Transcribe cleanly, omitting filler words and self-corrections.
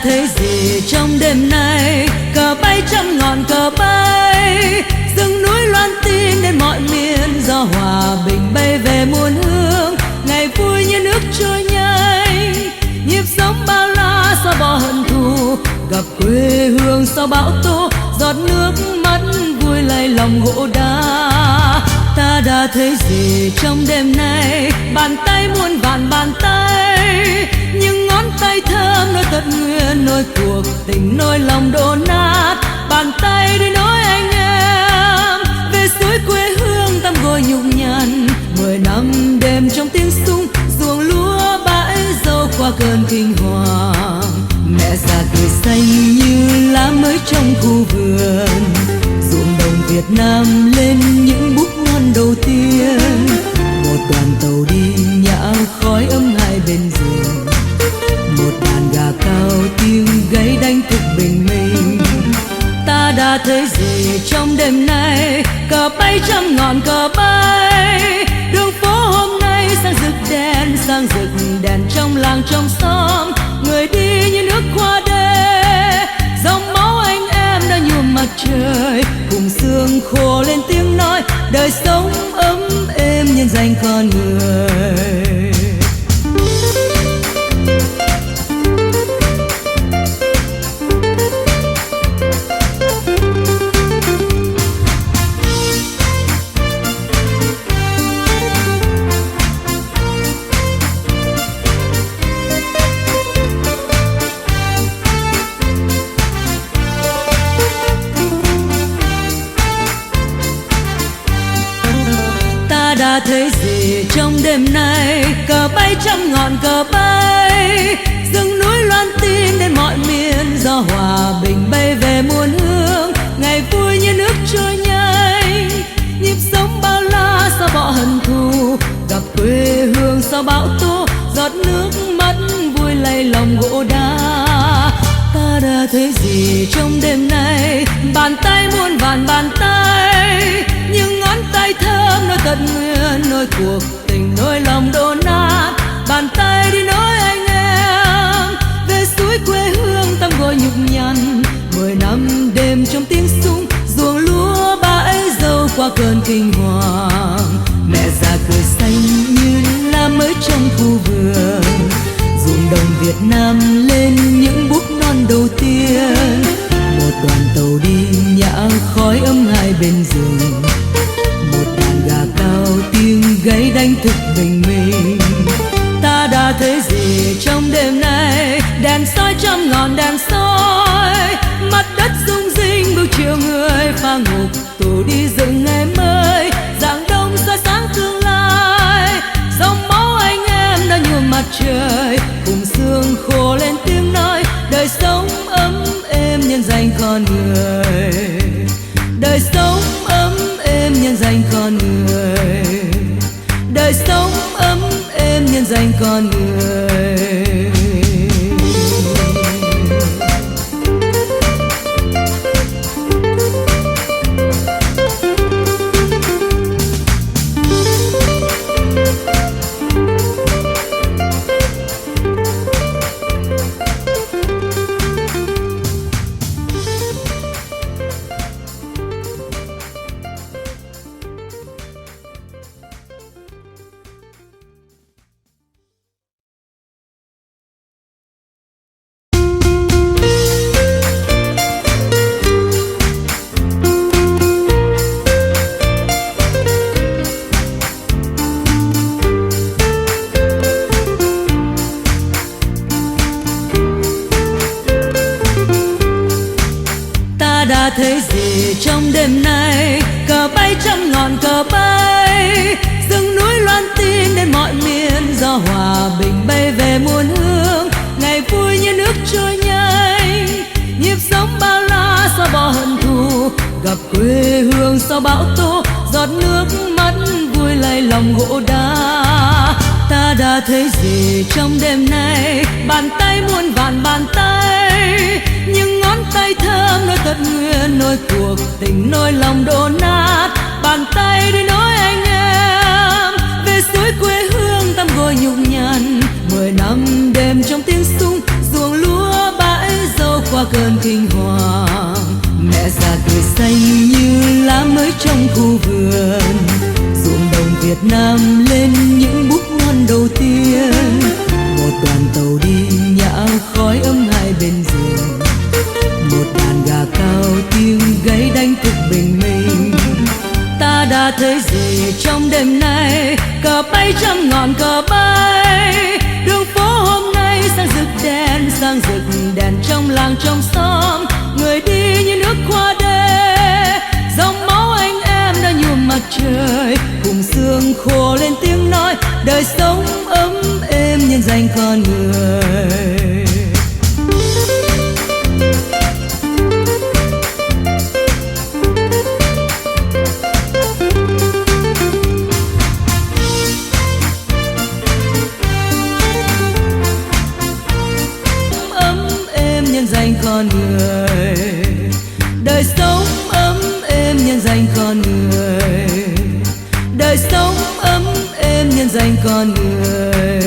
thấy gì trong đêm nay? Cờ bay trăm ngọn cờ bay, rừng núi loan tin đến mọi miền. Gió hòa bình bay về muôn hương, ngày vui như nước trôi nhanh. Nhịp sống bao la xóa bỏ hận thù, gặp quê hương sau bão tố. Giọt nước mắt vui lay lòng gỗ đá. Ta đã thấy gì trong đêm nay? Bàn tay muôn vàn bàn tay, những ngón tay thơm nối tận nguyên, nối cuộc tình nối lòng đổ nát. Bàn tay đi nói anh em về suối quê hương tăm gối nhục nhằn. 10 năm đêm trong tiếng súng, ruộng lúa bãi dâu qua cơn kinh hoàng. Mẹ già cười xanh như lá mới trong khu vườn, ruộng đồng Việt Nam lên những búp non đầu tiên. Một đoàn tàu đi nhã khói ấm hai bên giường, một đàn gà cao tiếng gáy đánh thức bình minh. Ta đã thấy gì trong đêm nay? Cờ bay trăm ngọn cờ bay, đường phố hôm nay sang rực đèn, sang rực đèn trong làng trong xóm. Người đi như nước qua đê, dòng máu anh em đã nhuộm mặt trời. Cùng xương khô lên tiếng nói, đời sống ấm êm nhân danh con người. Đã thấy gì trong đêm nay? Cờ bay trăm ngọn cờ bay, rừng núi loan tin đến mọi miền. Gió hòa bình bay về muôn hương, ngày vui như nước trôi nhanh. Nhịp sống bao la xóa bỏ hận thù, gặp quê hương sau bão tố. Giọt nước mắt vui lay lòng gỗ đá. Ta đã thấy gì trong đêm nay? Bàn tay muôn vàn bàn tay, những ngón tay thơm nối tận nguyên, nối cuộc tình nối lòng đổ nát. Bàn tay đi nói anh em về suối quê hương tăm gối nhục nhằn. 10 năm đêm trong tiếng súng, ruộng lúa bãi dâu qua cơn kinh hoàng. Mẹ già cười xanh như lá mới trong khu vườn, ruộng đồng Việt Nam lên những búp non đầu tiên. Một đoàn tàu đi nhã khói ấm hai bên giường, một đàn gà cao tiếng gáy đánh thức bình minh. Ta đã thấy gì trong đêm nay? Đèn soi trăm ngọn đèn soi, mặt đất rung rinh bưu chiều người. Pha ngục tù đi dựng ngày mới, dạng đông soi sáng tương lai. Dòng máu anh em đã nhuộm mặt trời, cùng xương khô lên tiếng nói, đời sống ấm êm nhân danh con người. Đời sống ấm êm nhân danh con người. Đời sống ấm êm nhân danh con người. Đã thấy gì trong đêm nay? Cờ bay trăm ngọn cờ bay, rừng núi loan tin đến mọi miền. Gió hòa bình bay về muôn hương, ngày vui như nước trôi nhanh. Nhịp sống bao la xóa bỏ hận thù, gặp quê hương sau bão tố. Giọt nước mắt vui lay lòng gỗ đá. Ta đã thấy gì trong đêm nay? Bàn tay muôn vàn bàn tay, những ngón tay thơm nối tận nguyên, nối cuộc tình nối lòng đổ nát. Bàn tay đi nói anh em về suối quê hương tăm gối nhục nhằn. 10 năm đêm trong tiếng súng, ruộng lúa bãi kinh hoàng. Mẹ già tuổi xanh như lá mới trong khu vườn, ruộng đồng Việt Nam lên những búp non đầu tiên. Một đoàn tàu đi nhả khói ấm hai bên giường, một đàn gà cao tiếng gáy đánh thức bình minh. Ta đã thấy gì trong đêm nay, cờ bay trăm ngọn cờ bay. Đường phố hôm nay sang rực đèn, sang rực đèn trong làng trong xóm. Người đi như nước qua đê, dòng máu anh em đã nhuộm mặt trời. Cùng xương khô lên tiếng nói, đời sống ấm êm nhân danh con người. Nhân danh con người, đời sống ấm êm nhân danh con người, đời sống ấm êm nhân danh con người.